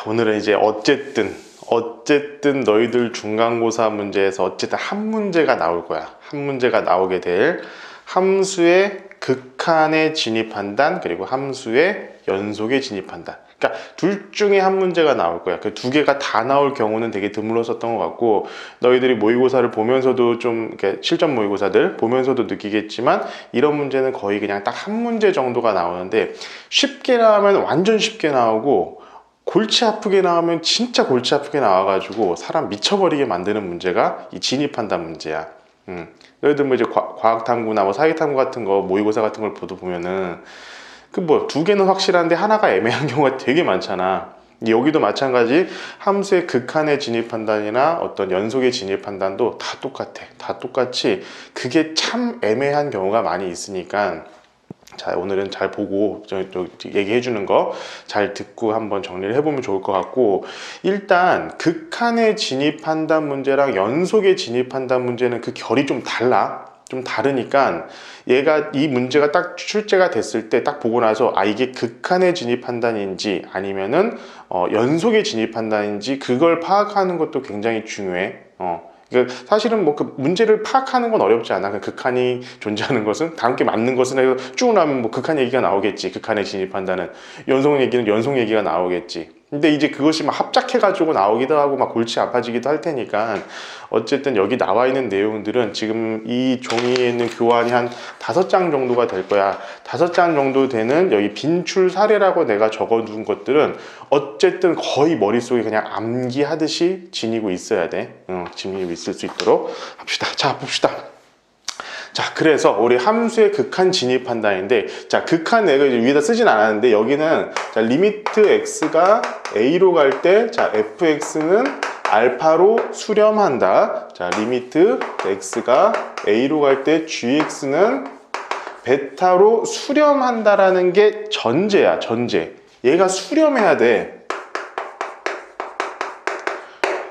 오늘은 이제 어쨌든 너희들 중간고사 문제에서 어쨌든 한 문제가 나올 거야. 한 문제가 나오게 될 함수의 극한에 진입한단, 그리고 함수의 연속에 진입한단. 그러니까 둘 중에 한 문제가 나올 거야. 그 두 개가 다 나올 경우는 되게 드물었었던 것 같고, 너희들이 모의고사를 보면서도 좀 이렇게 실전 모의고사들 보면서도 느끼겠지만, 이런 문제는 거의 그냥 딱 한 문제 정도가 나오는데, 쉽게 나오면 완전 쉽게 나오고, 골치 아프게 나오면 진짜 골치 아프게 나와가지고 사람 미쳐버리게 만드는 문제가 이 진입한단 문제야. 너희들 뭐 이제 과학탐구나 뭐 사회탐구 같은 거, 모의고사 같은 걸 보면은 그 뭐 두 개는 확실한데 하나가 애매한 경우가 되게 많잖아. 여기도 마찬가지. 함수의 극한에 진입한단이나 어떤 연속에 진입한단도 다 똑같아. 다 똑같이 그게 참 애매한 경우가 많이 있으니까, 자, 오늘은 잘 보고 얘기해 주는 거 잘 듣고 한번 정리를 해보면 좋을 것 같고, 일단 극한에 진입한단 문제랑 연속에 진입한단 문제는 그 결이 좀 달라. 좀 다르니까 얘가 이 문제가 딱 출제가 됐을 때 딱 보고 나서 이게 극한에 진입한단인지 아니면은 연속에 진입한단인지 그걸 파악하는 것도 굉장히 중요해. 사실은 뭐 그 문제를 파악하는 건 어렵지 않아. 그 극한이 존재하는 것은, 다 함께 맞는 것은 해서 쭉 나면 뭐 극한 얘기가 나오겠지. 극한에 진입한다는 연속 얘기는 연속 얘기가 나오겠지. 근데 이제 그것이 막 합작해가지고 나오기도 하고 막 골치 아파지기도 할 테니까, 어쨌든 여기 나와 있는 내용들은 지금 이 종이에 있는 교환이 한 5장 정도가 될 거야. 5장 정도 되는 여기 빈출 사례라고 내가 적어둔 것들은 어쨌든 거의 머릿속에 그냥 암기하듯이 지니고 있어야 돼. 지니고 있을 수 있도록 합시다. 자, 봅시다. 자, 그래서 우리 함수의 극한 진입한다인데, 자, 극한 내가 이제 위에다 쓰진 않았는데, 여기는 자, 리미트 x가 a로 갈 때, 자, fx는 알파로 수렴한다. 자, 리미트 x가 a로 갈 때 gx는 베타로 수렴한다라는 게 전제야, 전제. 얘가 수렴해야 돼.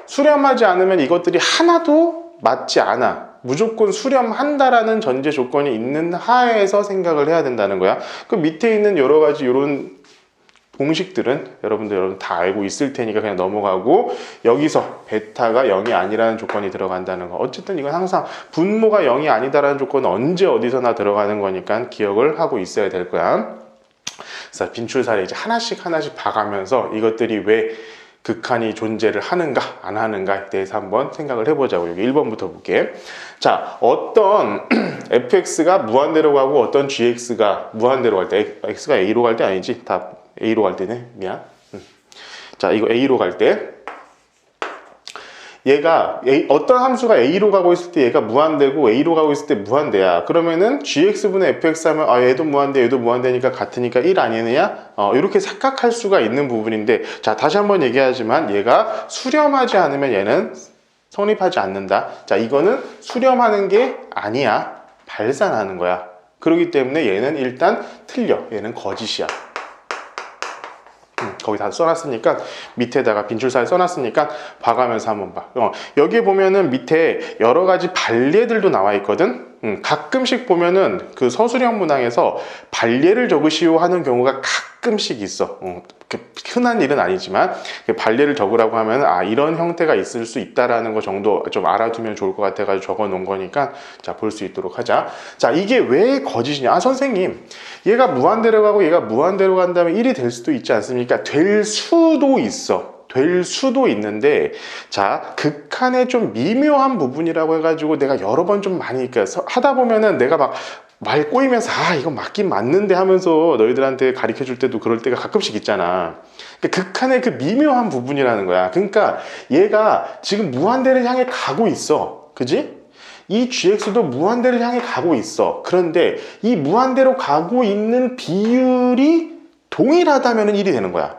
수렴하지 않으면 이것들이 하나도 맞지 않아. 무조건 수렴한다라는 전제 조건이 있는 하에서 생각을 해야 된다는 거야. 그 밑에 있는 여러 가지 이런 공식들은 여러분 다 알고 있을 테니까 그냥 넘어가고, 여기서 베타가 0이 아니라는 조건이 들어간다는 거. 어쨌든 이건 항상 분모가 0이 아니다라는 조건은 언제 어디서나 들어가는 거니까 기억을 하고 있어야 될 거야. 그래서 빈출 사례 이제 하나씩 봐가면서 이것들이 왜 극한이 존재를 하는가 안 하는가에 대해서 한번 생각을 해보자고. 여기 1번부터 볼게. 자, 어떤 fx가 무한대로 가고 어떤 gx가 무한대로 갈 때, x가 a로 갈 때 아니지, 다 a로 갈 때네, 미안. 자, 이거 a로 갈 때 얘가 어떤 함수가 a로 가고 있을 때 얘가 무한대고 a로 가고 있을 때 무한대야. 그러면은 gx분의 fx 하면 얘도 무한대 얘도 무한대니까 같으니까 1 아니느냐? 이렇게 착각할 수가 있는 부분인데, 자, 다시 한번 얘기하지만 얘가 수렴하지 않으면 얘는 성립하지 않는다. 자, 이거는 수렴하는 게 아니야. 발산하는 거야. 그렇기 때문에 얘는 일단 틀려. 얘는 거짓이야. 거기 다 써놨으니까, 밑에다가 빈출사를 써놨으니까 봐가면서 한번 봐. 여기에 보면은 밑에 여러 가지 반례들도 나와 있거든. 가끔씩 보면은 그 서술형 문항에서 반례를 적으시오 하는 경우가 가끔씩 있어. 흔한 일은 아니지만 반례를 적으라고 하면 이런 형태가 있을 수 있다라는 거 정도 좀 알아두면 좋을 것 같아가지고 적어 놓은 거니까, 자, 볼 수 있도록 하자. 자, 이게 왜 거짓이냐? 선생님, 얘가 무한대로 가고 얘가 무한대로 간다면 1이 될 수도 있지 않습니까? 될 수도 있어. 될 수도 있는데, 자, 극한의 좀 미묘한 부분이라고 해가지고 내가 여러 번 좀 많이 하다 보면은 내가 막 말 꼬이면서 이거 맞긴 맞는데 하면서 너희들한테 가르쳐 줄 때도 그럴 때가 가끔씩 있잖아. 그러니까 극한의 그 미묘한 부분이라는 거야. 그러니까 얘가 지금 무한대를 향해 가고 있어. 그지? 이 gx도 무한대를 향해 가고 있어. 그런데 이 무한대로 가고 있는 비율이 동일하다면 1이 되는 거야.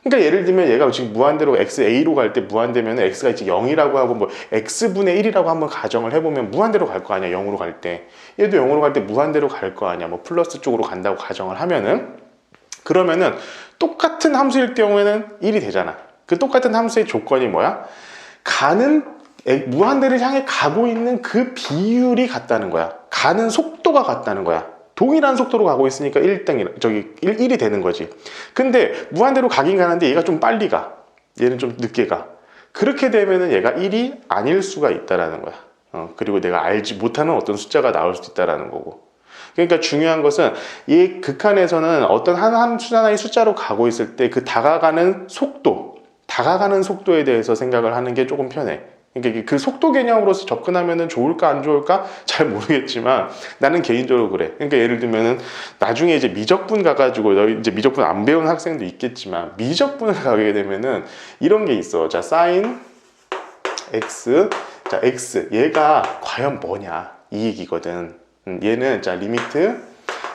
그러니까 예를 들면 얘가 지금 무한대로 a로 갈 때 무한대면 x가 이제 0이라고 하고 뭐 x분의 1이라고 한번 가정을 해보면 무한대로 갈 거 아니야. 0으로 갈 때. 얘도 0으로 갈 때 무한대로 갈 거 아니야. 뭐 플러스 쪽으로 간다고 가정을 하면은, 그러면은 똑같은 함수일 경우에는 1이 되잖아. 그 똑같은 함수의 조건이 뭐야? 무한대를 향해 가고 있는 그 비율이 같다는 거야. 가는 속도가 같다는 거야. 동일한 속도로 가고 있으니까 1이 되는 거지. 근데 무한대로 가긴 가는데 얘가 좀 빨리 가. 얘는 좀 늦게 가. 그렇게 되면은 얘가 1이 아닐 수가 있다라는 거야. 그리고 내가 알지 못하는 어떤 숫자가 나올 수 있다라는 거고. 그러니까 중요한 것은 이 극한에서는 어떤 하나의 숫자로 가고 있을 때 그 다가가는 속도에 대해서 생각을 하는 게 조금 편해. 그러니까 그 속도 개념으로서 접근하면 좋을까 안 좋을까 잘 모르겠지만 나는 개인적으로 그래. 그러니까 예를 들면은 나중에 이제 미적분 가가지고 너희 이제 미적분 안 배운 학생도 있겠지만 미적분을 가게 되면은 이런 게 있어. 자, 사인 x, 자 x 얘가 과연 뭐냐 이 얘기거든. 얘는 자 리미트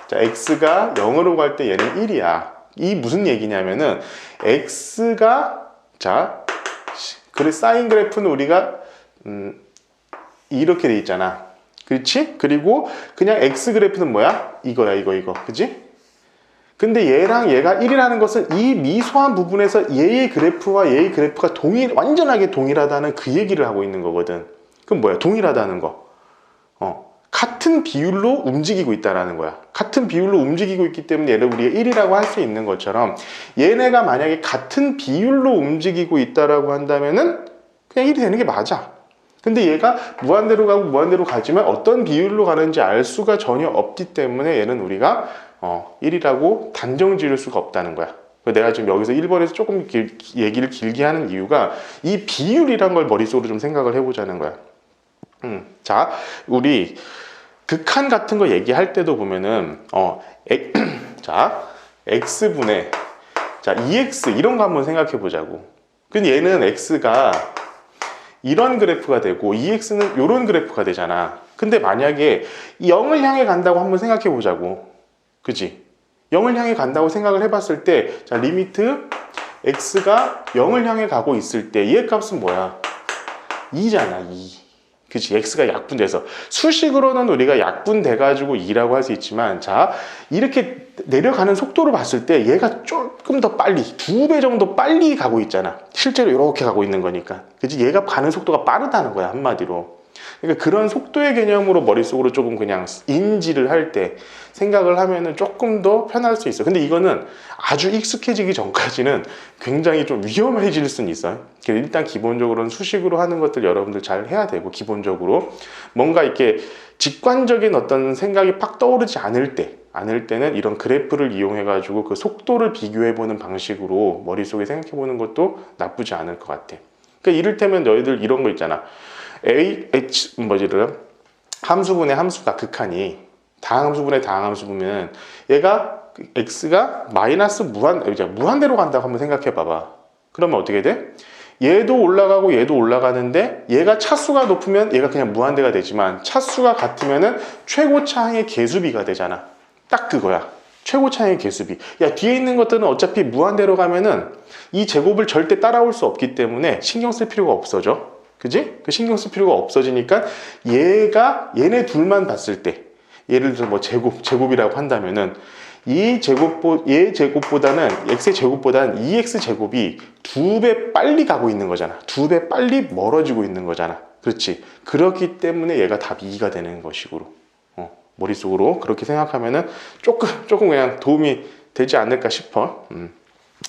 자 x가 0으로 갈 때 얘는 1이야. 이 무슨 얘기냐면은 x가 자 그래 사인 그래프는 우리가 이렇게 돼 있잖아. 그렇지? 그리고 그냥 x 그래프는 뭐야? 이거야 이거 그지? 근데 얘랑 얘가 1이라는 것은 이 미소한 부분에서 얘의 그래프와 얘의 그래프가 완전하게 동일하다는 그 얘기를 하고 있는 거거든. 그럼 뭐야? 동일하다는 거. 같은 비율로 움직이고 있다는 거야. 같은 비율로 움직이고 있기 때문에 얘를 우리가 1이라고 할 수 있는 것처럼 얘네가 만약에 같은 비율로 움직이고 있다라고 한다면은 그냥 1이 되는 게 맞아. 근데 얘가 무한대로 가고 무한대로 가지만 어떤 비율로 가는지 알 수가 전혀 없기 때문에 얘는 우리가 1이라고 단정 지을 수가 없다는 거야. 내가 지금 여기서 1번에서 조금 얘기를 길게 하는 이유가 이 비율이란 걸 머릿속으로 좀 생각을 해보자는 거야. 자, 우리 극한 같은 거 얘기할 때도 보면은 자 x분의 자 2x 이런 거 한번 생각해 보자고. 근데 얘는 x가 이런 그래프가 되고 2x는 이런 그래프가 되잖아. 근데 만약에 0을 향해 간다고 한번 생각해 보자고. 그지? 0을 향해 간다고 생각을 해봤을 때 자 리미트 x가 0을 향해 가고 있을 때 얘의 값은 뭐야? 2잖아 2. 그치? x가 약분돼서 수식으로는 우리가 약분돼가지고 2라고 할 수 있지만 자 이렇게 내려가는 속도로 봤을 때 얘가 조금 더 빨리 2배 정도 빨리 가고 있잖아. 실제로 이렇게 가고 있는 거니까. 그치? 얘가 가는 속도가 빠르다는 거야 한마디로. 그러니까 그런 속도의 개념으로 머릿속으로 조금 그냥 인지를 할 때 생각을 하면은 조금 더 편할 수 있어. 근데 이거는 아주 익숙해지기 전까지는 굉장히 좀 위험해질 수는 있어요. 일단 기본적으로는 수식으로 하는 것들 여러분들 잘 해야 되고, 기본적으로 뭔가 이렇게 직관적인 어떤 생각이 팍 떠오르지 않을 때는 이런 그래프를 이용해 가지고 그 속도를 비교해 보는 방식으로 머릿속에 생각해 보는 것도 나쁘지 않을 것 같아. 그러니까 이를테면 너희들 이런 거 있잖아. 함수분의 함수가 극한이 다항함수분의 다항함수분은 얘가 x가 마이너스 무한대로 간다고 한번 생각해 봐봐. 그러면 어떻게 돼? 얘도 올라가고 얘도 올라가는데 얘가 차수가 높으면 얘가 그냥 무한대가 되지만 차수가 같으면은 최고차항의 개수비가 되잖아. 딱 그거야. 최고차항의 개수비. 야, 뒤에 있는 것들은 어차피 무한대로 가면은 이 제곱을 절대 따라올 수 없기 때문에 신경 쓸 필요가 없어져. 그지? 그 신경 쓸 필요가 없어지니까 얘네 둘만 봤을 때 예를 들어서 뭐 제곱이라고 한다면은 얘 제곱보다는 x의 제곱보다는 2x 제곱이 2배 빨리 가고 있는 거잖아. 2배 빨리 멀어지고 있는 거잖아. 그렇지? 그렇기 때문에 얘가 답이 2가 되는 것이고 머릿속으로 그렇게 생각하면은 조금 그냥 도움이 되지 않을까 싶어.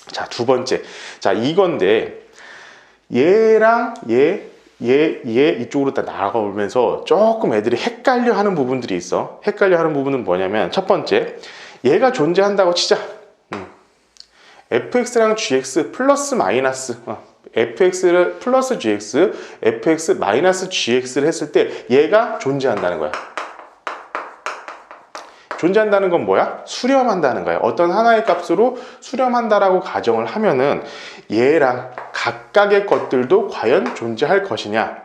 자, 두 번째. 자, 이건데 얘랑 얘 이쪽으로 다 나아가면서 조금 애들이 헷갈려 하는 부분들이 있어. 헷갈려 하는 부분은 뭐냐면 첫 번째, 얘가 존재한다고 치자. fx랑 gx 플러스 마이너스 fx를 플러스 gx, fx 마이너스 gx를 했을 때 얘가 존재한다는 거야. 존재한다는 건 뭐야? 수렴한다는 거야. 어떤 하나의 값으로 수렴한다라고 가정을 하면은 얘랑 각각의 것들도 과연 존재할 것이냐?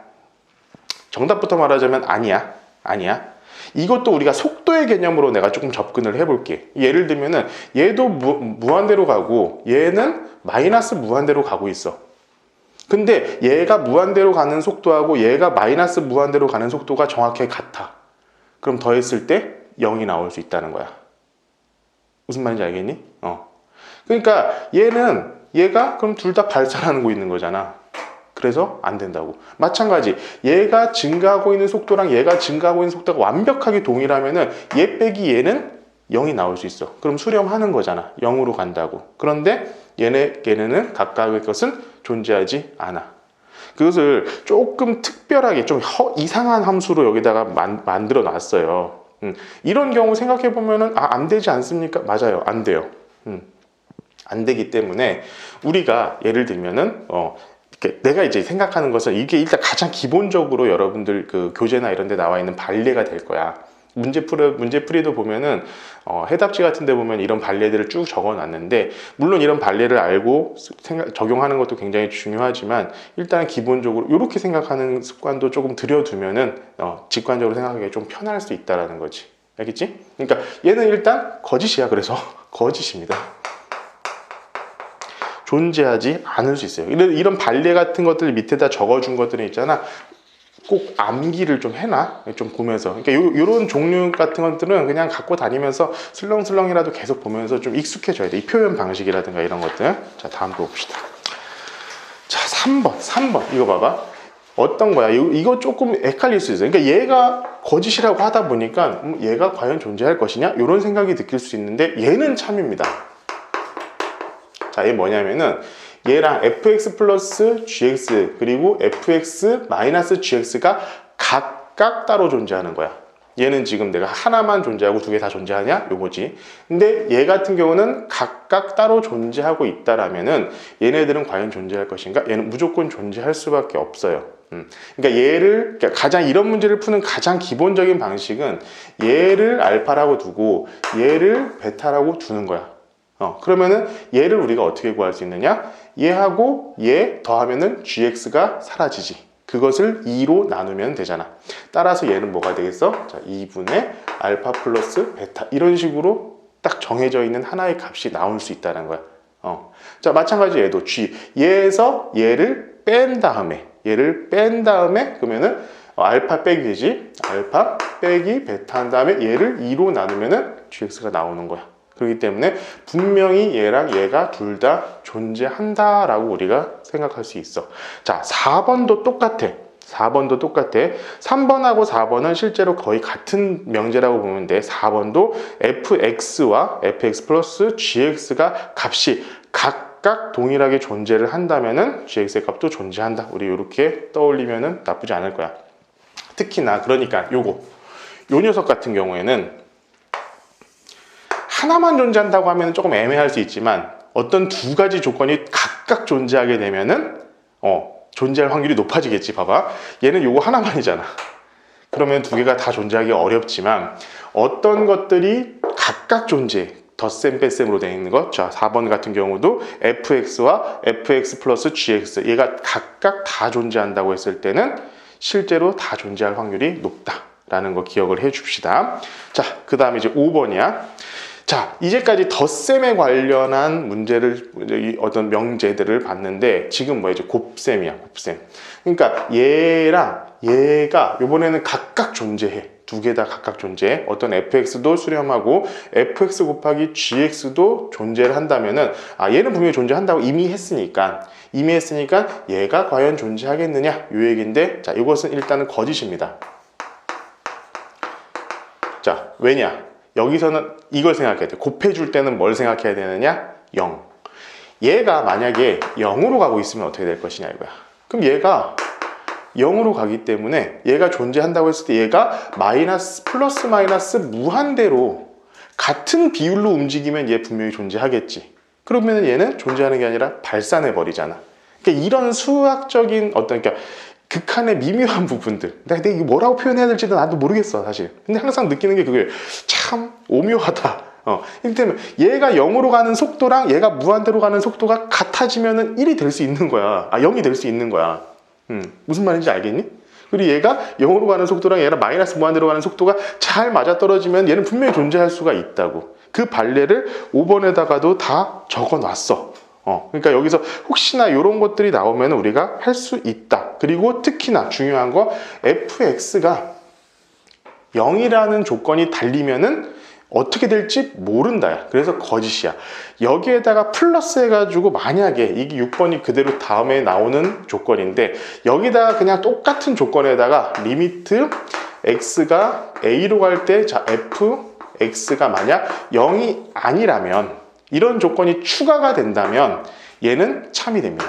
정답부터 말하자면 아니야. 이것도 우리가 속도의 개념으로 내가 조금 접근을 해볼게. 예를 들면은 얘도 무한대로 가고 얘는 마이너스 무한대로 가고 있어. 근데 얘가 무한대로 가는 속도하고 얘가 마이너스 무한대로 가는 속도가 정확히 같아. 그럼 더했을 때 0이 나올 수 있다는 거야. 무슨 말인지 알겠니? 그러니까 얘가 그럼 둘 다 발산하고 있는 거잖아. 그래서 안 된다고. 마찬가지 얘가 증가하고 있는 속도랑 얘가 증가하고 있는 속도가 완벽하게 동일하면은 얘 빼기 얘는 0이 나올 수 있어. 그럼 수렴하는 거잖아. 0으로 간다고. 그런데 얘네는 각각의 것은 존재하지 않아. 그것을 조금 특별하게 좀 이상한 함수로 여기다가 만들어 놨어요. 이런 경우 생각해 보면은 안 되지 않습니까? 맞아요. 안 돼요. 안 되기 때문에 우리가 예를 들면은 내가 이제 생각하는 것은 이게 일단 가장 기본적으로 여러분들 그 교재나 이런 데 나와 있는 발례가 될 거야. 문제풀이도 보면은 해답지 같은 데 보면 이런 발례들을 쭉 적어 놨는데, 물론 이런 발례를 알고 적용하는 것도 굉장히 중요하지만 일단 기본적으로 이렇게 생각하는 습관도 조금 들여두면은 직관적으로 생각하기에 좀 편할 수 있다라는 거지. 알겠지? 그러니까 얘는 일단 거짓이야. 그래서 거짓입니다. 존재하지 않을 수 있어요. 이런 발례 같은 것들 밑에다 적어준 것들은 있잖아. 꼭 암기를 좀 해놔. 좀 보면서. 그러니까 요런 종류 같은 것들은 그냥 갖고 다니면서 슬렁슬렁이라도 계속 보면서 좀 익숙해져야 돼. 이 표현 방식이라든가 이런 것들. 자, 다음 거 봅시다. 자, 3번. 이거 봐봐. 어떤 거야? 이거 조금 헷갈릴 수 있어요. 그러니까 얘가 거짓이라고 하다 보니까 얘가 과연 존재할 것이냐? 이런 생각이 느낄 수 있는데 얘는 참입니다. 자, 얘 뭐냐면은 얘랑 fx 플러스 gx 그리고 fx 마이너스 gx가 각각 따로 존재하는 거야. 얘는 지금 내가 하나만 존재하고 두 개 다 존재하냐? 요거지. 근데 얘 같은 경우는 각각 따로 존재하고 있다라면은 얘네들은 과연 존재할 것인가? 얘는 무조건 존재할 수밖에 없어요. 그러니까 가장 이런 문제를 푸는 가장 기본적인 방식은 얘를 알파라고 두고 얘를 베타라고 두는 거야. 그러면은 얘를 우리가 어떻게 구할 수 있느냐? 얘하고 얘 더하면은 gx가 사라지지. 그것을 2로 나누면 되잖아. 따라서 얘는 뭐가 되겠어? 자, 2분의 알파 플러스 베타. 이런 식으로 딱 정해져 있는 하나의 값이 나올 수 있다는 거야. 자, 마찬가지 얘도 g. 얘에서 얘를 뺀 다음에 그러면은 알파 빼기 되지. 알파 빼기 베타 한 다음에 얘를 2로 나누면은 gx가 나오는 거야. 그렇기 때문에 분명히 얘랑 얘가 둘 다 존재한다라고 우리가 생각할 수 있어. 자, 4번도 똑같아. 3번하고 4번은 실제로 거의 같은 명제라고 보면 돼. 4번도 fx와 fx 플러스 gx가 값이 각각 동일하게 존재를 한다면은 gx의 값도 존재한다. 우리 이렇게 떠올리면은 나쁘지 않을 거야. 특히나 그러니까 요 녀석 같은 경우에는 하나만 존재한다고 하면 조금 애매할 수 있지만 어떤 두 가지 조건이 각각 존재하게 되면은 존재할 확률이 높아지겠지. 봐봐. 얘는 요거 하나만이잖아. 그러면 두 개가 다 존재하기 어렵지만 어떤 것들이 각각 존재해. 덧셈 뺄셈으로 되어 있는 것. 자, 4번 같은 경우도 fx와 fx 플러스 gx 얘가 각각 다 존재한다고 했을 때는 실제로 다 존재할 확률이 높다라는 거 기억을 해 줍시다. 자, 그 다음에 이제 5번이야. 자, 이제까지 덧셈에 관련한 문제를, 어떤 명제들을 봤는데, 지금 이제 곱셈이야, 곱셈. 그러니까 얘랑 얘가 이번에는 각각 존재해. 두 개 다 각각 존재해. 어떤 fx도 수렴하고, fx 곱하기 gx도 존재를 한다면은, 얘는 분명히 존재한다고 이미 했으니까 얘가 과연 존재하겠느냐? 요 얘기인데, 자, 이것은 일단은 거짓입니다. 자, 왜냐? 여기서는 이걸 생각해야 돼. 곱해줄 때는 뭘 생각해야 되느냐? 0. 얘가 만약에 0으로 가고 있으면 어떻게 될 것이냐 이거야. 그럼 얘가 0으로 가기 때문에 얘가 존재한다고 했을 때 얘가 플러스 마이너스 무한대로 같은 비율로 움직이면 얘 분명히 존재하겠지. 그러면 얘는 존재하는 게 아니라 발산해 버리잖아. 그러니까 이런 수학적인 그러니까 극한의 미묘한 부분들. 내가 이게 뭐라고 표현해야 될지도 나도 모르겠어, 사실. 근데 항상 느끼는 게 그게 참 오묘하다. 이렇기 때문에 얘가 0으로 가는 속도랑 얘가 무한대로 가는 속도가 같아지면은 1이 될 수 있는 거야. 0이 될 수 있는 거야. 무슨 말인지 알겠니? 그리고 얘가 0으로 가는 속도랑 얘랑 마이너스 무한대로 가는 속도가 잘 맞아떨어지면 얘는 분명히 존재할 수가 있다고. 그 발례를 5번에다가도 다 적어 놨어. 그러니까 여기서 혹시나 이런 것들이 나오면 우리가 할 수 있다. 그리고 특히나 중요한 거 fx가 0이라는 조건이 달리면은 어떻게 될지 모른다. 그래서 거짓이야. 여기에다가 플러스 해가지고 만약에 이게 6번이 그대로 다음에 나오는 조건인데 여기다가 그냥 똑같은 조건에다가 리미트 x가 a로 갈 때 자 x가 만약 0이 아니라면, 이런 조건이 추가가 된다면 얘는 참이 됩니다.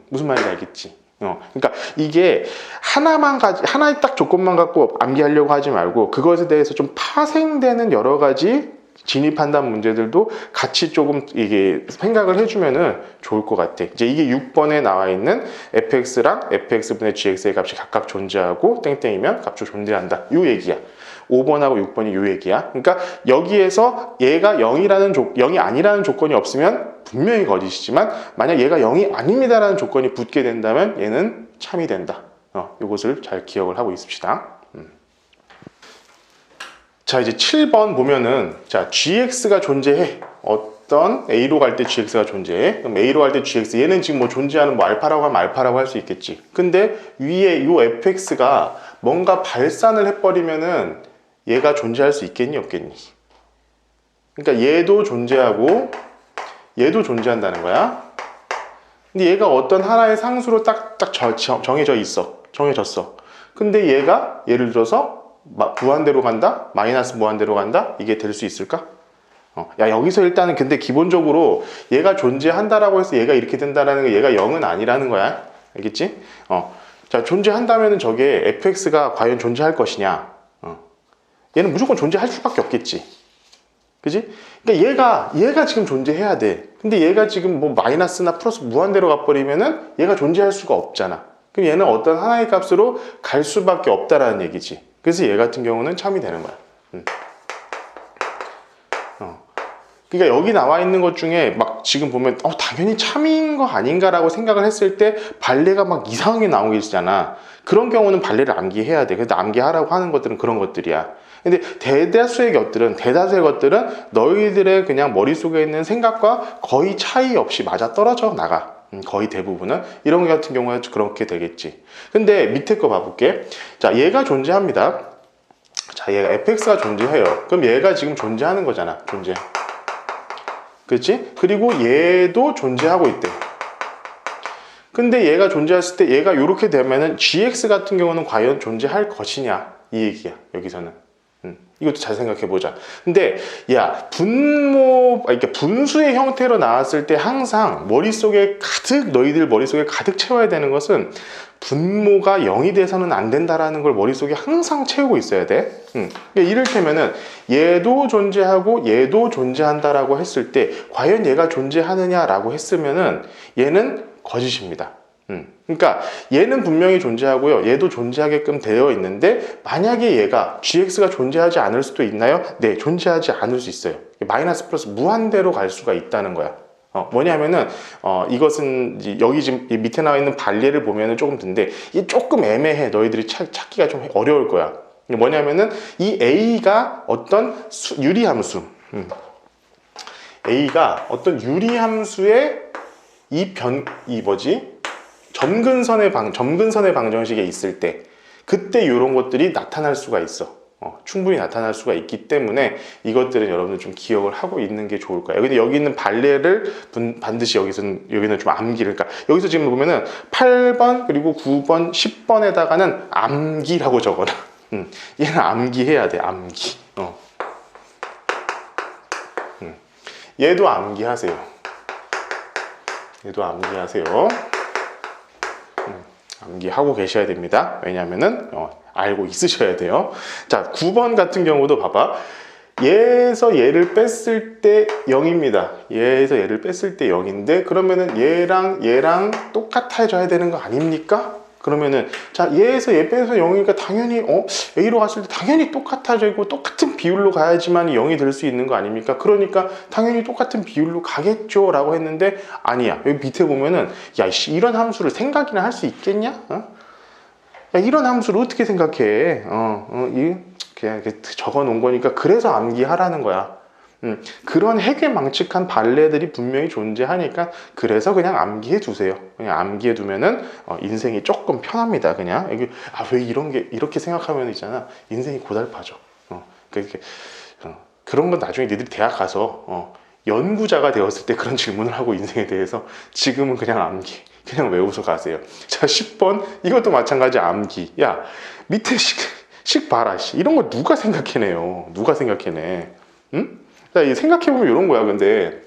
무슨 말인지 알겠지? 그러니까 이게 하나의 딱 조건만 갖고 암기하려고 하지 말고, 그것에 대해서 좀 파생되는 여러 가지 진입 판단 문제들도 같이 조금 이게 생각을 해주면은 좋을 것 같아. 이제 이게 6번에 나와 있는 fx랑 fx분의 gx의 값이 각각 존재하고 땡땡이면 값이 존재한다, 이 얘기야. 5번하고 6번이 이 얘기야. 그러니까 여기에서 얘가 0이 아니라는 조건이 없으면 분명히 거짓이지만, 만약 얘가 0이 아닙니다라는 조건이 붙게 된다면 얘는 참이 된다. 이것을 잘 기억을 하고 있읍시다. 자, 이제 7번 보면은, 자, gx가 존재해. 어떤 a로 갈 때 gx가 존재해. 그럼 a로 갈 때 gx, 얘는 지금 뭐 존재하는 뭐 알파라고 하면 알파라고 할 수 있겠지. 근데 위에 요 fx가 뭔가 발산을 해버리면은 얘가 존재할 수 있겠니 없겠니? 그러니까 얘도 존재하고 얘도 존재한다는 거야. 근데 얘가 어떤 하나의 상수로 딱딱 정해졌어. 근데 얘가 예를 들어서 무한대로 간다? 마이너스 무한대로 간다? 이게 될 수 있을까? 야, 여기서 일단은 근데 기본적으로 얘가 존재한다라고 해서 얘가 이렇게 된다라는 거, 얘가 0은 아니라는 거야. 알겠지? 자, 존재한다면은 저게 fx가 과연 존재할 것이냐? 얘는 무조건 존재할 수밖에 없겠지. 그지? 그러니까 얘가 지금 존재해야 돼. 근데 얘가 지금 뭐 마이너스나 플러스 무한대로 가버리면은 얘가 존재할 수가 없잖아. 그럼 얘는 어떤 하나의 값으로 갈 수밖에 없다라는 얘기지. 그래서 얘 같은 경우는 참이 되는 거야. 그러니까 여기 나와 있는 것 중에 막 지금 보면 당연히 참인 거 아닌가라고 생각을 했을 때 발레가 막 이상하게 나오게 있잖아. 그런 경우는 발레를 암기해야 돼. 그래서 암기하라고 하는 것들은 그런 것들이야. 근데 대다수의 것들은 너희들의 그냥 머릿속에 있는 생각과 거의 차이 없이 맞아 떨어져 나가. 거의 대부분은 이런 것 같은 경우는 그렇게 되겠지. 근데 밑에 거 봐볼게. 자, 얘가 존재합니다. 자, 얘가 fx가 존재해요. 그럼 얘가 지금 존재하는 거잖아. 존재. 그렇지? 그리고 얘도 존재하고 있대. 근데 얘가 존재했을 때 얘가 이렇게 되면은 gx 같은 경우는 과연 존재할 것이냐, 이 얘기야. 여기서는. 이것도 잘 생각해 보자. 근데 야, 그러니까 분수의 형태로 나왔을 때 항상 너희들 머릿속에 가득 채워야 되는 것은 분모가 0이 돼서는 안 된다라는 걸 머릿속에 항상 채우고 있어야 돼. 그러니까 이를테면은 얘도 존재하고 얘도 존재한다라고 했을 때 과연 얘가 존재하느냐라고 했으면은 얘는 거짓입니다. 그러니까 얘는 분명히 존재하고요, 얘도 존재하게끔 되어 있는데, 만약에 얘가 gx가 존재하지 않을 수도 있나요? 네, 존재하지 않을 수 있어요. 마이너스 플러스 무한대로 갈 수가 있다는 거야. 뭐냐면은 이것은 여기 지금 밑에 나와 있는 발례를 보면은 조금 든데, 이게 조금 애매해. 너희들이 찾기가 좀 어려울 거야. 뭐냐면은 이 a가 어떤 유리함수, a가 어떤 유리함수의 점근선의 방정식에 있을 때, 그때 이런 것들이 나타날 수가 있어. 충분히 나타날 수가 있기 때문에 이것들은 여러분들 좀 기억을 하고 있는 게 좋을 거예요. 근데 여기 있는 발레를 반드시 여기는 좀 암기를, 그러니까 여기서 지금 보면은 8번 그리고 9번 10번에다가는 암기라고 적어놔. 얘는 암기해야 돼. 암기. 얘도 암기하세요. 암기하고 계셔야 됩니다. 왜냐면은 알고 있으셔야 돼요. 자, 9번 같은 경우도 봐봐. 얘에서 얘를 뺐을 때 0입니다. 얘에서 얘를 뺐을 때 0인데, 그러면은 얘랑 똑같아져야 되는 거 아닙니까? 그러면은 자, 얘에서 얘 빼서 0이니까 당연히 A로 갔을 때 당연히 똑같아지고 똑같은 비율로 가야지만 0이 될 수 있는 거 아닙니까? 그러니까 당연히 똑같은 비율로 가겠죠 라고 했는데, 아니야. 여기 밑에 보면은 야, 이런 함수를 생각이나 할 수 있겠냐? 야, 이런 함수를 어떻게 생각해? 그냥 이렇게 적어 놓은 거니까 그래서 암기하라는 거야. 그런 핵외망측한 발레들이 분명히 존재하니까 그래서 그냥 암기해 두세요. 그냥 암기해 두면은 인생이 조금 편합니다. 그냥 왜 이렇게 생각하면 있잖아, 인생이 고달파져. 그런 건 나중에 니들이 대학 가서 연구자가 되었을 때 그런 질문을 하고 인생에 대해서, 지금은 그냥 암기, 그냥 외우서 가세요. 자, 10번 이것도 마찬가지 암기. 야, 밑에 식 봐라 씨. 이런 거 누가 생각해내요? 누가 생각해내? 응? 자, 생각해보면 이런 거야. 근데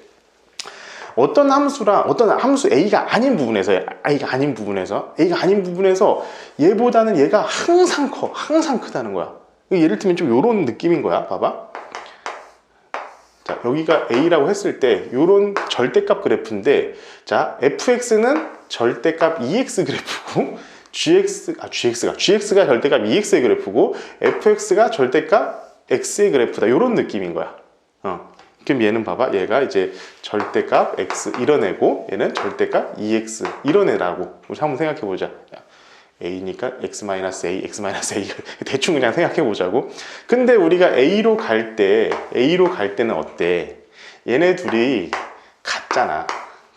어떤 함수 A가 아닌 부분에서 얘보다는 얘가 항상 커. 항상 크다는 거야. 예를 들면 좀 이런 느낌인 거야. 봐봐. 자, 여기가 A라고 했을 때 이런 절대값 그래프인데, 자, fx는 절대값 2x 그래프고 gx가 절대값 2x의 그래프고 fx가 절대값 x의 그래프다. 이런 느낌인 거야. 그럼 얘는 봐봐. 얘가 이제 절대값 x 이런 애고 얘는 절대값 2x 이런 애라고 우리 한번 생각해 보자. a니까 x-a, x-a 대충 그냥 생각해 보자고. 근데 우리가 A로 갈 때는 어때? 얘네 둘이 같잖아.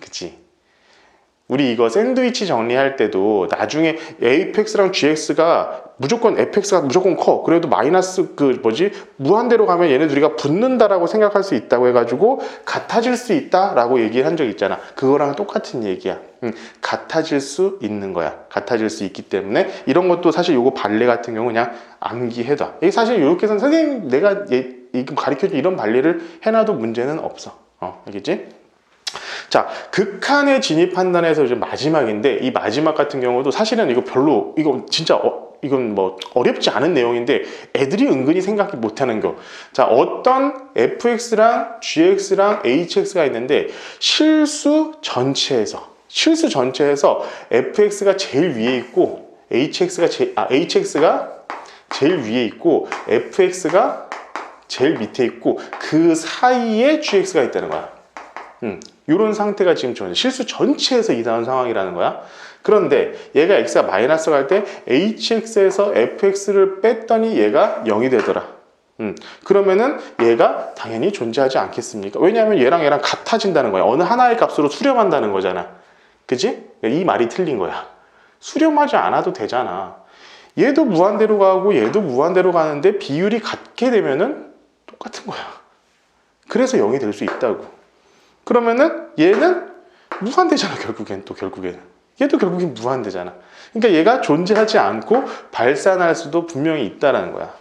그치? 우리 이거 샌드위치 정리할 때도 나중에 fx랑 gx가 fx가 무조건 커. 그래도 마이너스 무한대로 가면 얘네 둘이가 붙는다라고 생각할 수 있다고 해가지고 같아질 수 있다라고 얘기를 한 적 있잖아. 그거랑 똑같은 얘기야. 같아질 수 있는 거야. 같아질 수 있기 때문에 이런 것도 사실 요거 발레 같은 경우 그냥 암기해둬. 이게 사실 이렇게 해서 선생님 내가 가르쳐준 이런 발레를 해놔도 문제는 없어. 알겠지? 자, 극한의 진입 판단에서 이제 마지막인데, 이 마지막 같은 경우도 사실은 이건 진짜 이건 뭐 어렵지 않은 내용인데 애들이 은근히 생각이 못하는 거. 자, 어떤 fx랑 gx랑 hx가 있는데 실수 전체에서 fx가 제일 위에 있고 hx가 제일 위에 있고 fx가 제일 밑에 있고 그 사이에 gx가 있다는 거야. 이런 상태가 지금 실수 전체에서 이상한 상황이라는 거야. 그런데 얘가 x가 마이너스 갈 때 hx에서 fx를 뺐더니 얘가 0이 되더라. 그러면은 얘가 당연히 존재하지 않겠습니까? 왜냐하면 얘랑 같아진다는 거야. 어느 하나의 값으로 수렴한다는 거잖아. 그치? 이 말이 틀린 거야. 수렴하지 않아도 되잖아. 얘도 무한대로 가고 얘도 무한대로 가는데 비율이 같게 되면은 똑같은 거야. 그래서 0이 될 수 있다고. 그러면은 얘는 무한대잖아. 결국엔 얘도 결국엔 무한대잖아. 그러니까 얘가 존재하지 않고 발산할 수도 분명히 있다라는 거야.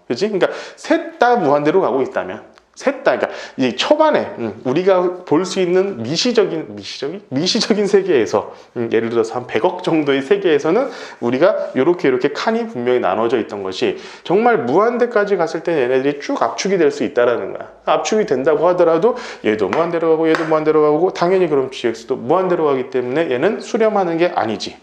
그렇지? 그러니까 셋 다 무한대로 가고 있다면 그러니까 이 초반에 우리가 볼 수 있는 미시적인 세계에서 예를 들어서 한 100억 정도의 세계에서는 우리가 이렇게 칸이 분명히 나눠져 있던 것이 정말 무한대까지 갔을 때 얘네들이 쭉 압축이 될 수 있다라는 거야. 압축이 된다고 하더라도 얘도 무한대로 가고 얘도 무한대로 가고 당연히 그럼 gx도 무한대로 가기 때문에 얘는 수렴하는 게 아니지.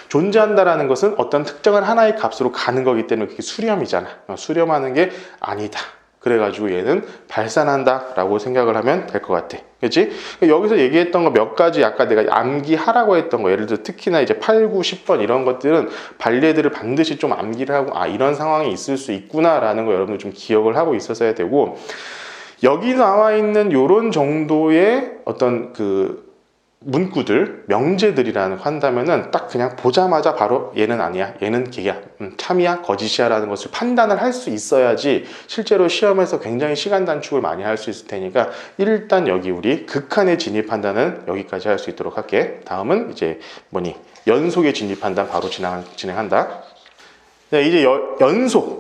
존재한다라는 것은 어떤 특정한 하나의 값으로 가는 거기 때문에 그게 수렴이잖아. 수렴하는 게 아니다. 그래가지고 얘는 발산한다 라고 생각을 하면 될 것 같아. 그치? 여기서 얘기했던 거 몇 가지 아까 내가 암기하라고 했던 거 예를 들어 특히나 이제 8, 9, 10번 이런 것들은 발레들을 반드시 좀 암기를 하고 이런 상황이 있을 수 있구나 라는 거 여러분들 좀 기억을 하고 있었어야 되고, 여기 나와 있는 요런 정도의 어떤 문구들, 명제들이라는 거 한다면은 딱 그냥 보자마자 바로 얘는 아니야, 얘는 걔야, 참이야, 거짓이야 라는 것을 판단을 할 수 있어야지 실제로 시험에서 굉장히 시간 단축을 많이 할 수 있을 테니까 일단 여기 우리 극한의 진입 판단은 여기까지 할 수 있도록 할게. 다음은 이제 연속의 진입 판단 바로 진행한다. 네, 이제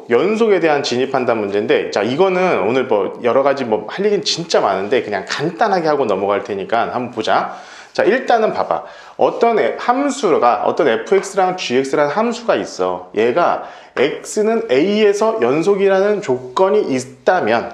연속에 대한 진입 판단 문제인데, 자, 이거는 오늘 여러 가지 할 얘기는 진짜 많은데 그냥 간단하게 하고 넘어갈 테니까 한번 보자. 자, 일단은 봐봐. 어떤 fx랑 gx라는 함수가 있어. 얘가 x는 a에서 연속이라는 조건이 있다면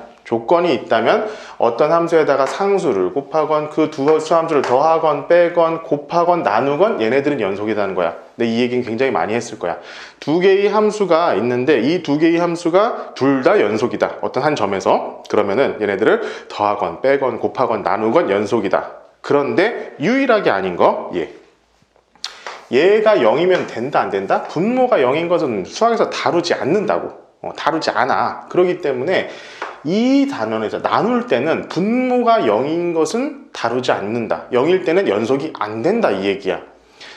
어떤 함수에다가 상수를 곱하건 그 두 수함수를 더하건 빼건 곱하건 나누건 얘네들은 연속이라는 거야. 근데 이 얘기는 굉장히 많이 했을 거야. 두 개의 함수가 있는데 이 두 개의 함수가 둘 다 연속이다. 어떤 한 점에서. 그러면은 얘네들을 더하건 빼건 곱하건 나누건 연속이다. 그런데 유일하게 아닌 거, 얘가 0이면 된다 안 된다? 분모가 0인 것은 수학에서 다루지 않는다고. 다루지 않아. 그렇기 때문에 이 단원에서 나눌 때는 분모가 0인 것은 다루지 않는다. 0일 때는 연속이 안 된다 이 얘기야.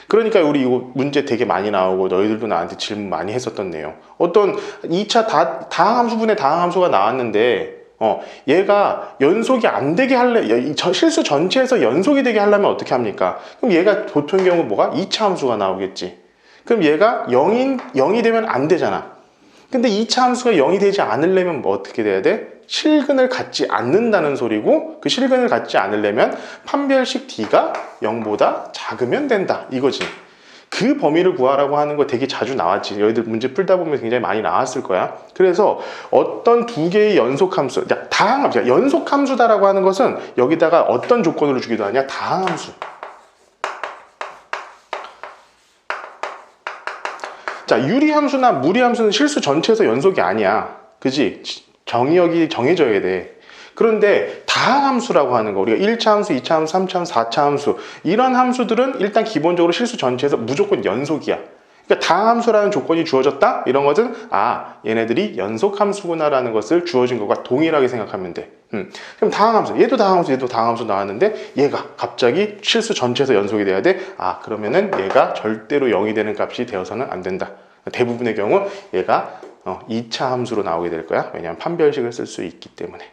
그러니까 우리 이거 문제 되게 많이 나오고 너희들도 나한테 질문 많이 했었던 내용. 어떤 2차 다항함수분의 다항함수가 나왔는데 얘가 연속이 안 되게 실수 전체에서 연속이 되게 하려면 어떻게 합니까? 그럼 얘가 보통 경우 2차 함수가 나오겠지. 그럼 얘가 0이 되면 안 되잖아. 근데 2차 함수가 0이 되지 않으려면 뭐 어떻게 돼야 돼? 실근을 갖지 않는다는 소리고, 그 실근을 갖지 않으려면 판별식 D가 0보다 작으면 된다 이거지. 그 범위를 구하라고 하는 거 되게 자주 나왔지. 너희들 문제 풀다 보면 굉장히 많이 나왔을 거야. 그래서 어떤 두 개의 연속함수, 다항함수, 연속함수다라고 하는 것은 여기다가 어떤 조건으로 주기도 하냐? 다항함수. 자, 유리함수나 무리함수는 실수 전체에서 연속이 아니야. 그지? 정의역이 정해져야 돼. 그런데 다항함수라고 하는 거, 우리가 1차 함수, 2차 함수, 3차 함수, 4차 함수, 이런 함수들은 일단 기본적으로 실수 전체에서 무조건 연속이야. 그러니까 다항함수라는 조건이 주어졌다? 이런 것은 얘네들이 연속함수구나라는 것을 주어진 것과 동일하게 생각하면 돼. 그럼 다항함수, 얘도 다항함수, 얘도 다항함수 나왔는데 얘가 갑자기 실수 전체에서 연속이 돼야 돼? 그러면은 얘가 절대로 0이 되는 값이 되어서는 안 된다. 대부분의 경우 얘가 2차 함수로 나오게 될 거야. 왜냐하면 판별식을 쓸 수 있기 때문에.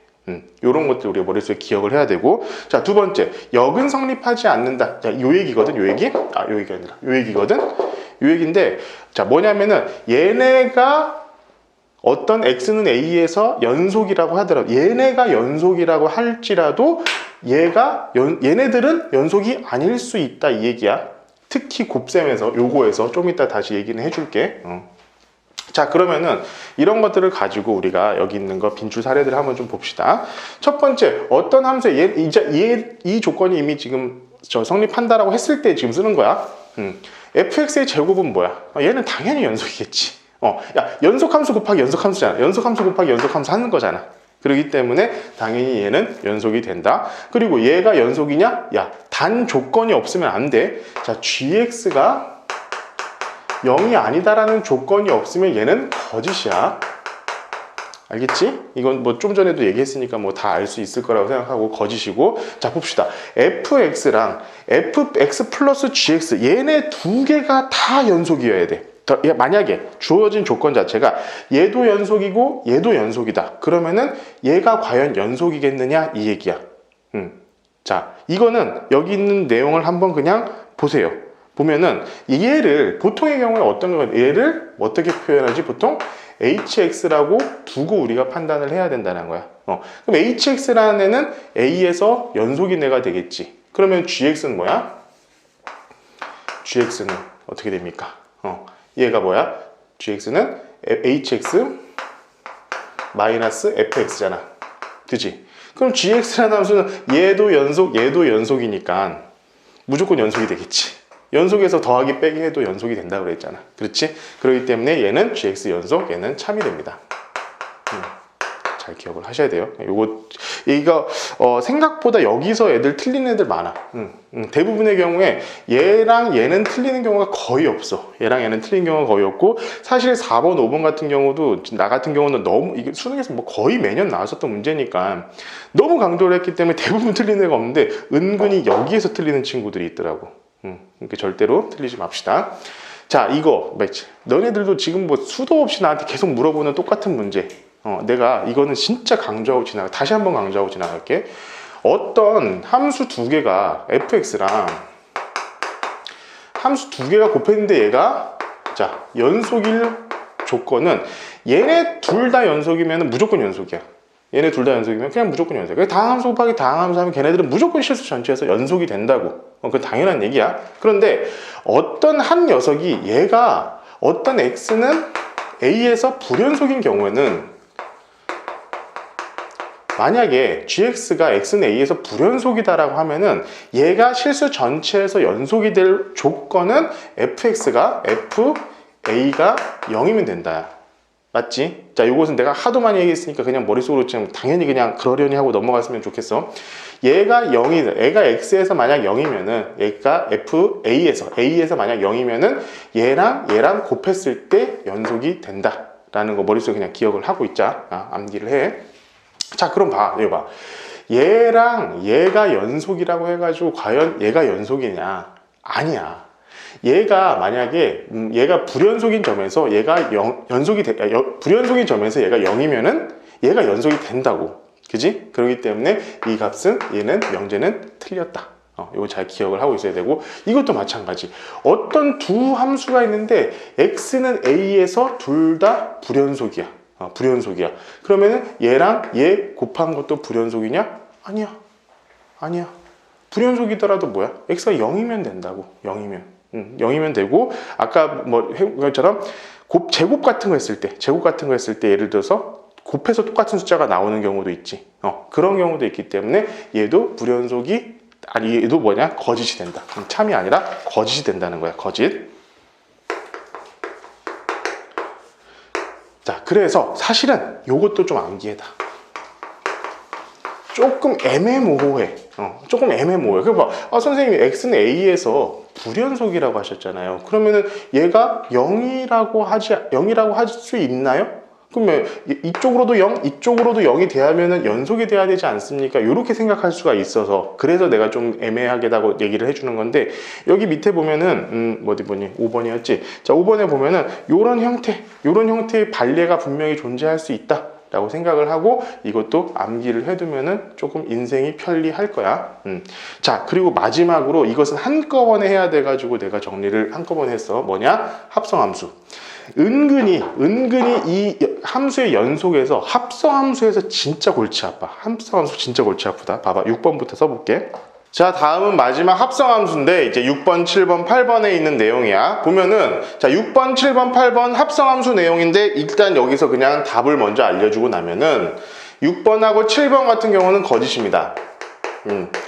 이런 것들 우리가 머릿속에 기억을 해야 되고. 자, 두 번째, 역은 성립하지 않는다. 자, 요 얘기거든, 요 얘기? 요 얘기가 아니라 요 얘기거든. 요 얘기인데, 자, 뭐냐면은 얘네가 어떤 x는 a에서 연속이라고 하더라도, 얘네가 연속이라고 할지라도 얘네들은 연속이 아닐 수 있다 이 얘기야. 특히 곱셈에서, 요거에서 좀 이따 다시 얘기는 해줄게. 자, 그러면은 이런 것들을 가지고 우리가 여기 있는 거 빈출 사례들을 한번 좀 봅시다. 첫 번째, 어떤 함수에 이 조건이 이미 지금 성립한다라고 했을 때 지금 쓰는 거야. fx의 제곱은 뭐야? 얘는 당연히 연속이겠지. 연속함수 곱하기 연속함수잖아. 연속함수 곱하기 연속함수 하는 거잖아. 그렇기 때문에 당연히 얘는 연속이 된다. 그리고 얘가 연속이냐? 단 조건이 없으면 안 돼. 자, gx가 0이 아니다라는 조건이 없으면 얘는 거짓이야. 알겠지? 이건 뭐 좀 전에도 얘기했으니까 뭐 다 알 수 있을 거라고 생각하고 거짓이고. 자, 봅시다. fx랑 fx 플러스 gx, 얘네 두 개가 다 연속이어야 돼. 만약에 주어진 조건 자체가 얘도 연속이고 얘도 연속이다. 그러면은 얘가 과연 연속이겠느냐 이 얘기야. 자, 이거는 여기 있는 내용을 한번 그냥 보세요. 보면은 얘를 보통의 경우에 어떤 경우에 얘를 어떻게 표현하지? 보통 hx라고 두고 우리가 판단을 해야 된다는 거야. 그럼 hx라는 애는 a에서 연속인 애가 되겠지. 그러면 gx는 뭐야? gx는 어떻게 됩니까? 얘가 뭐야? gx는 hx 마이너스 fx잖아. 그치? 그럼 gx라는 함수는 얘도 연속이니까 무조건 연속이 되겠지. 연속에서 더하기 빼기 해도 연속이 된다고 그랬잖아. 그렇지? 그렇기 때문에 얘는 gx 연속, 얘는 참이 됩니다. 잘 기억을 하셔야 돼요. 이거 생각보다 여기서 애들 틀리는 애들 많아. 대부분의 경우에 얘랑 얘는 틀리는 경우가 거의 없어. 얘랑 얘는 틀린 경우가 거의 없고, 사실 4번, 5번 같은 경우도 나 같은 경우는 너무 이게 수능에서 뭐 거의 매년 나왔었던 문제니까 너무 강조를 했기 때문에 대부분 틀리는 애가 없는데 은근히 여기에서 틀리는 친구들이 있더라고. 그러니까 절대로 틀리지 맙시다. 자, 이거 너네들도 지금 뭐 수도 없이 나한테 계속 물어보는 똑같은 문제. 내가 이거는 진짜 강조하고 다시 한번 강조하고 지나갈게. 어떤 함수 두 개가 fx랑 함수 두 개가 곱했는데 얘가 연속일 조건은 얘네 둘 다 연속이면 무조건 연속이야. 얘네 둘 다 연속이면 그냥 무조건 연속이야. 다항함수 곱하기 다항함수 하면 걔네들은 무조건 실수 전체에서 연속이 된다고. 그건 당연한 얘기야. 그런데 어떤 한 녀석이 얘가 어떤 x는 a에서 불연속인 경우에는, 만약에 gx가 x는 a에서 불연속이다라고 하면은 얘가 실수 전체에서 연속이 될 조건은 fx가 fa가 0이면 된다. 맞지? 자, 이것은 내가 하도 많이 얘기했으니까 그냥 머릿속으로 지금 당연히 그냥 그러려니 하고 넘어갔으면 좋겠어. 얘가 0이든, 얘가 x에서 만약 0이면은, 얘가 a에서 만약 0이면은 얘랑 곱했을 때 연속이 된다라는 거 머릿속에 그냥 기억을 하고 있자. 암기를 해. 자, 그럼 이거 봐. 얘랑 얘가 연속이라고 해가지고 과연 얘가 연속이냐? 아니야. 얘가 만약에 얘가 불연속인 점에서 얘가 불연속인 점에서 얘가 0이면은 얘가 연속이 된다고. 그지? 그렇기 때문에 이 값은, 얘는 명제는 틀렸다. 이거 잘 기억을 하고 있어야 되고, 이것도 마찬가지. 어떤 두 함수가 있는데 x는 a에서 둘 다 불연속이야. 불연속이야. 그러면은 얘랑 얘 곱한 것도 불연속이냐? 아니야. 아니야. 불연속이더라도 뭐야? x가 0이면 된다고. 0이면. 0이면 되고, 아까 뭐 해본 것처럼 제곱 같은 거 했을 때 예를 들어서 곱해서 똑같은 숫자가 나오는 경우도 있지. 그런 경우도 있기 때문에 얘도 불연속이, 아니 얘도 뭐냐? 거짓이 된다. 참이 아니라 거짓이 된다는 거야. 거짓. 자, 그래서 사실은 요것도 좀 암기해다. 조금 애매모호해. 조금 애매모호해. 그래서 선생님이 x는 a에서 불연속이라고 하셨잖아요. 그러면은 얘가 0이라고 할 수 있나요? 그러면 이쪽으로도 0, 이쪽으로도 0이 돼야면은 연속이 돼야 되지 않습니까? 이렇게 생각할 수가 있어서, 그래서 내가 좀 애매하게다고 얘기를 해주는 건데, 여기 밑에 보면은 어디 보니 5번이었지. 자, 5번에 보면은 요런 형태의 반례가 분명히 존재할 수 있다 라고 생각을 하고, 이것도 암기를 해두면은 조금 인생이 편리할 거야. 자, 그리고 마지막으로 이것은 한꺼번에 해야 돼가지고 내가 정리를 한꺼번에 했어. 뭐냐? 합성함수. 은근히 이 함수의 연속에서 합성함수에서 진짜 골치 아파. 합성함수 진짜 골치 아프다. 봐봐, 6번부터 써볼게. 자, 다음은 마지막 합성함수인데 이제 6번, 7번, 8번에 있는 내용이야. 보면은 자, 6번, 7번, 8번 합성함수 내용인데, 일단 여기서 그냥 답을 먼저 알려주고 나면은 6번하고 7번 같은 경우는 거짓입니다.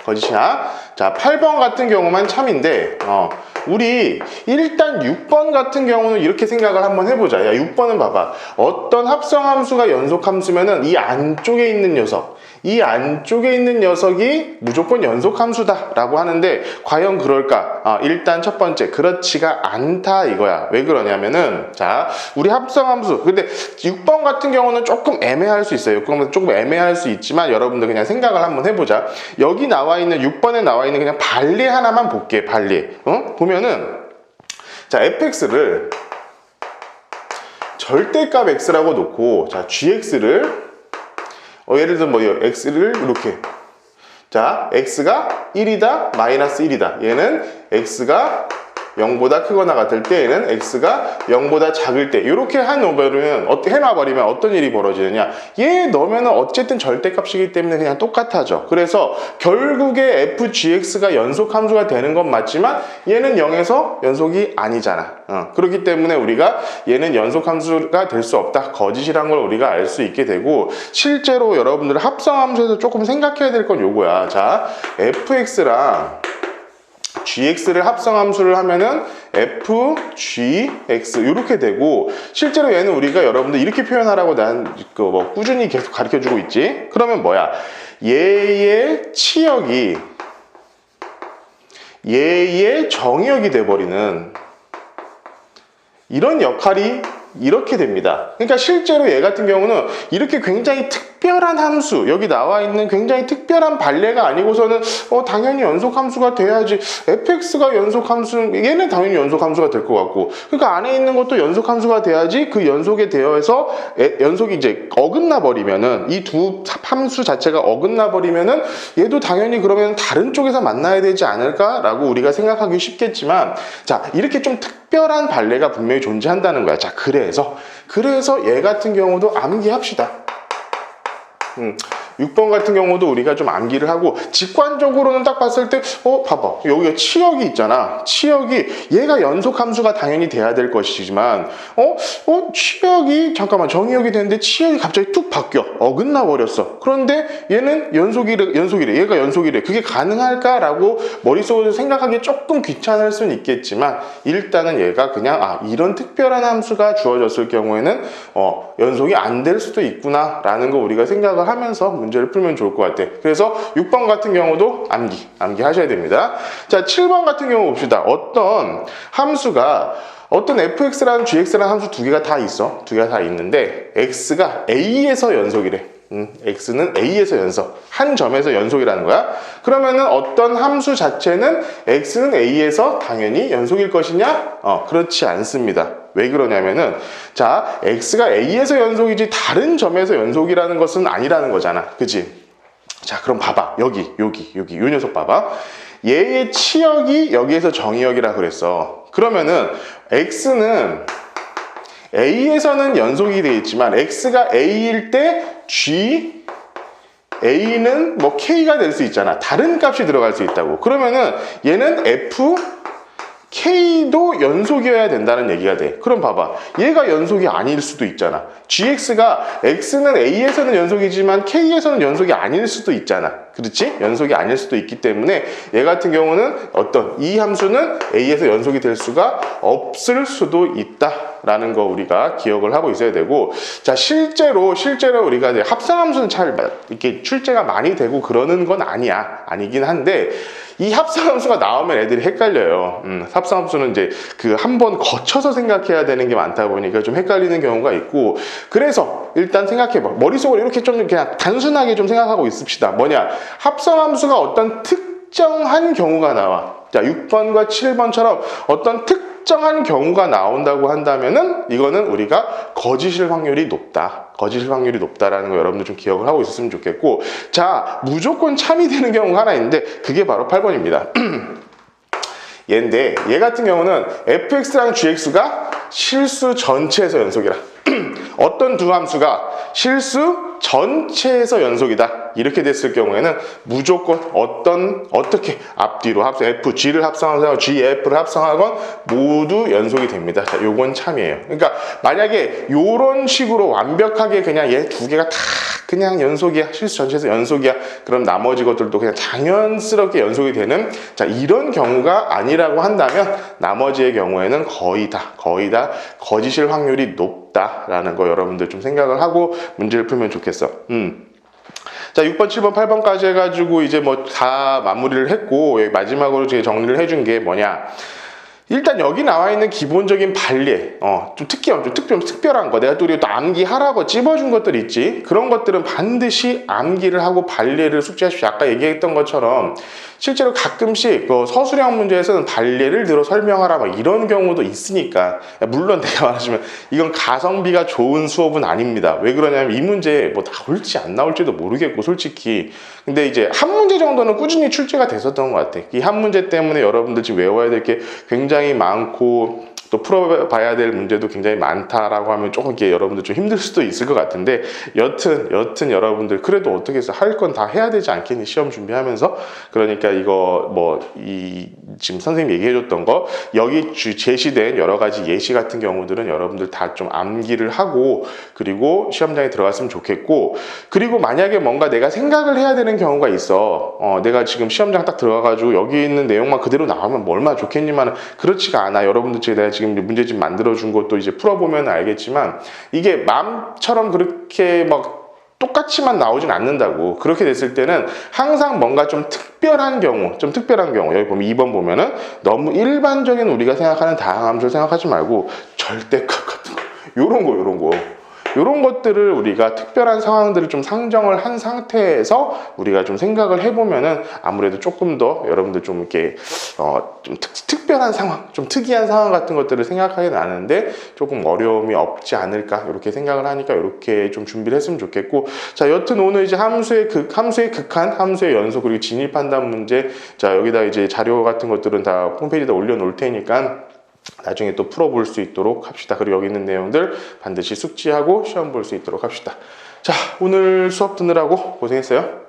거짓이야. 자, 8번 같은 경우만 참인데, 우리 일단 6번 같은 경우는 이렇게 생각을 한번 해보자. 야, 6번은 봐봐. 어떤 합성함수가 연속함수면은 이 안쪽에 있는 녀석이 무조건 연속함수다 라고 하는데, 과연 그럴까? 일단 첫 번째, 그렇지가 않다 이거야. 왜 그러냐면은, 자, 우리 합성함수, 근데 6번 같은 경우는 조금 애매할 수 있어요. 6번은 조금 애매할 수 있지만 여러분들 그냥 생각을 한번 해보자. 여기 나와 있는 6번에 나와 있는 그냥 반례 하나만 볼게. 반례. 보면은 자, fx를 절대값 x라고 놓고, 자, gx를 예를 들면 뭐예요? x를 이렇게, 자, x가 1이다 마이너스 1이다. 얘는 x가 0보다 크거나 같을 때, 얘는 x가 0보다 작을 때, 이렇게 해놔버리면 어떤 일이 벌어지느냐, 얘 넣으면 어쨌든 절대값이기 때문에 그냥 똑같아져. 그래서 결국에 fgx가 연속함수가 되는 건 맞지만 얘는 0에서 연속이 아니잖아. 그렇기 때문에 우리가 얘는 연속함수가 될 수 없다, 거짓이란 걸 우리가 알 수 있게 되고, 실제로 여러분들 합성함수에서 조금 생각해야 될 건 요거야. 자, fx랑 gx를 합성함수를 하면은 fgx 이렇게 되고, 실제로 얘는 우리가 여러분들 이렇게 표현하라고 난 꾸준히 계속 가르쳐주고 있지. 그러면 뭐야? 얘의 치역이 얘의 정의역이 돼버리는 이런 역할이 이렇게 됩니다. 그러니까 실제로 얘 같은 경우는 이렇게 굉장히 특별한 함수, 여기 나와 있는 굉장히 특별한 반례가 아니고서는 당연히 연속함수가 돼야지, fx가 연속함수, 얘는 당연히 연속함수가 될 것 같고, 그러니까 안에 있는 것도 연속함수가 돼야지, 그 연속에 대여해서 연속이 이제 어긋나 버리면은, 이 두 함수 자체가 어긋나 버리면은 얘도 당연히 그러면 다른 쪽에서 만나야 되지 않을까라고 우리가 생각하기 쉽겠지만, 자, 이렇게 좀 특별한 반례가 분명히 존재한다는 거야. 자, 그래서 얘 같은 경우도 암기합시다. 6번 같은 경우도 우리가 좀 암기를 하고, 직관적으로는 딱 봤을 때 봐봐, 여기가 치역이 있잖아. 치역이 얘가 연속함수가 당연히 돼야 될 것이지만 치역이 잠깐만 정의역이 되는데 치역이 갑자기 뚝 바뀌어, 어긋나 버렸어. 그런데 얘는 연속이래, 얘가 연속이래. 그게 가능할까라고 머릿속에서 생각하기 조금 귀찮을 수는 있겠지만, 일단은 얘가 그냥 이런 특별한 함수가 주어졌을 경우에는 연속이 안 될 수도 있구나 라는 거 우리가 생각을 하면서 문제를 풀면 좋을 것 같아. 그래서 6번 같은 경우도 암기 하셔야 됩니다. 자, 7번 같은 경우 봅시다. 어떤 fx라는 gx라는 함수 두 개가 다 있어. 두 개가 다 있는데 x가 a에서 연속이래. x는 a에서 연속, 한 점에서 연속이라는 거야. 그러면은 어떤 함수 자체는 x는 a에서 당연히 연속일 것이냐? 그렇지 않습니다. 왜 그러냐면은, 자, x가 a에서 연속이지 다른 점에서 연속이라는 것은 아니라는 거잖아. 그치? 자, 그럼 봐봐. 여기 요 녀석 봐봐. 얘의 치역이 여기에서 정의역이라 그랬어. 그러면은 x는 A에서는 연속이 되어 있지만 x가 A일 때 G A는 뭐 K가 될 수 있잖아. 다른 값이 들어갈 수 있다고. 그러면은 얘는 F K도 연속이어야 된다는 얘기가 돼. 그럼 봐봐. 얘가 연속이 아닐 수도 있잖아. GX가 X는 A에서는 연속이지만 K에서는 연속이 아닐 수도 있잖아. 그렇지? 연속이 아닐 수도 있기 때문에 얘 같은 경우는 어떤 이 함수는 A에서 연속이 될 수가 없을 수도 있다라는 거 우리가 기억을 하고 있어야 되고, 자 실제로 우리가 이제 합성함수는 잘 이렇게 출제가 많이 되고 그러는 건 아니긴 한데 이 합성함수가 나오면 애들이 헷갈려요. 합성함수는 이제 그 한 번 거쳐서 생각해야 되는 게 많다 보니까 좀 헷갈리는 경우가 있고, 그래서 일단 생각해봐. 머릿속으로 이렇게 좀 그냥 단순하게 좀 생각하고 있읍시다. 뭐냐? 합성함수가 어떤 특정한 경우가 나와. 자, 6번과 7번처럼 어떤 특정한 경우가 나온다고 한다면은 이거는 우리가 거짓일 확률이 높다. 거짓일 확률이 높다라는 거 여러분들 좀 기억을 하고 있었으면 좋겠고, 자, 무조건 참이 되는 경우가 하나 있는데 그게 바로 8번입니다. 얘인데 얘 같은 경우는 fx랑 gx가 실수 전체에서 연속이라. 어떤 두 함수가 실수 전체에서 연속이다 이렇게 됐을 경우에는 무조건 어떻게 앞뒤로 f, g를 합성하거나 g, f를 합성하건 모두 연속이 됩니다. 자, 요건 참이에요. 그러니까 만약에 요런 식으로 완벽하게 그냥 얘 두 개가 다 그냥 연속이야, 실수 전체에서 연속이야, 그럼 나머지 것들도 그냥 자연스럽게 연속이 되는, 자 이런 경우가 아니라고 한다면 나머지의 경우에는 거의 다 거짓일 확률이 높다라는 거 여러분들 좀 생각을 하고 문제를 풀면 좋겠어. 자, 6번, 7번, 8번까지 해가지고 이제 뭐 다 마무리를 했고, 여기 마지막으로 제가 정리를 해준 게 뭐냐? 일단 여기 나와 있는 기본적인 발례, 좀 특별한 거, 내가 또 암기하라고 찝어준 것들 있지? 그런 것들은 반드시 암기를 하고 발례를 숙지하십시오. 아까 얘기했던 것처럼 실제로 가끔씩 서술형 문제에서는 발례를 들어 설명하라 막 이런 경우도 있으니까, 물론 내가 말하자면 이건 가성비가 좋은 수업은 아닙니다. 왜 그러냐면 이 문제 뭐 나올지 안 나올지도 모르겠고 솔직히, 근데 이제 한 문제 정도는 꾸준히 출제가 됐었던 것 같아. 이 한 문제 때문에 여러분들 지금 외워야 될 게 굉장히 많고 또 풀어봐야 될 문제도 굉장히 많다라고 하면 조금 이렇게 여러분들 좀 힘들 수도 있을 것 같은데, 여튼 여러분들 그래도 어떻게 해서 할 건 다 해야 되지 않겠니? 시험 준비하면서. 그러니까 이거 지금 선생님 얘기해줬던 거 여기 제시된 여러 가지 예시 같은 경우들은 여러분들 다 좀 암기를 하고 그리고 시험장에 들어갔으면 좋겠고, 그리고 만약에 뭔가 내가 생각을 해야 되는 경우가 있어. 내가 지금 시험장 딱 들어가가지고 여기 있는 내용만 그대로 나오면 뭐 얼마나 좋겠니만 그렇지가 않아. 여러분들 내가 지금 문제집 만들어준 것도 이제 풀어보면 알겠지만 이게 마음처럼 그렇게 막 똑같이만 나오진 않는다고. 그렇게 됐을 때는 항상 뭔가 좀 특별한 경우 여기 보면 2번 보면은 너무 일반적인 우리가 생각하는 다항함수를 생각하지 말고 절대값 같은 거, 요런 것들을 우리가 특별한 상황들을 좀 상정을 한 상태에서 우리가 좀 생각을 해보면은 아무래도 조금 더 여러분들 좀 이렇게 좀 특별한 상황, 좀 특이한 상황 같은 것들을 생각하게 나는데 조금 어려움이 없지 않을까 이렇게 생각을 하니까 이렇게 좀 준비를 했으면 좋겠고, 자 여튼 오늘 이제 함수의 극한, 함수의 연속 그리고 진입 판단 문제, 자 여기다 이제 자료 같은 것들은 다 홈페이지에다 올려놓을 테니까 나중에 또 풀어볼 수 있도록 합시다. 그리고 여기 있는 내용들 반드시 숙지하고 시험 볼 수 있도록 합시다. 자, 오늘 수업 듣느라고 고생했어요.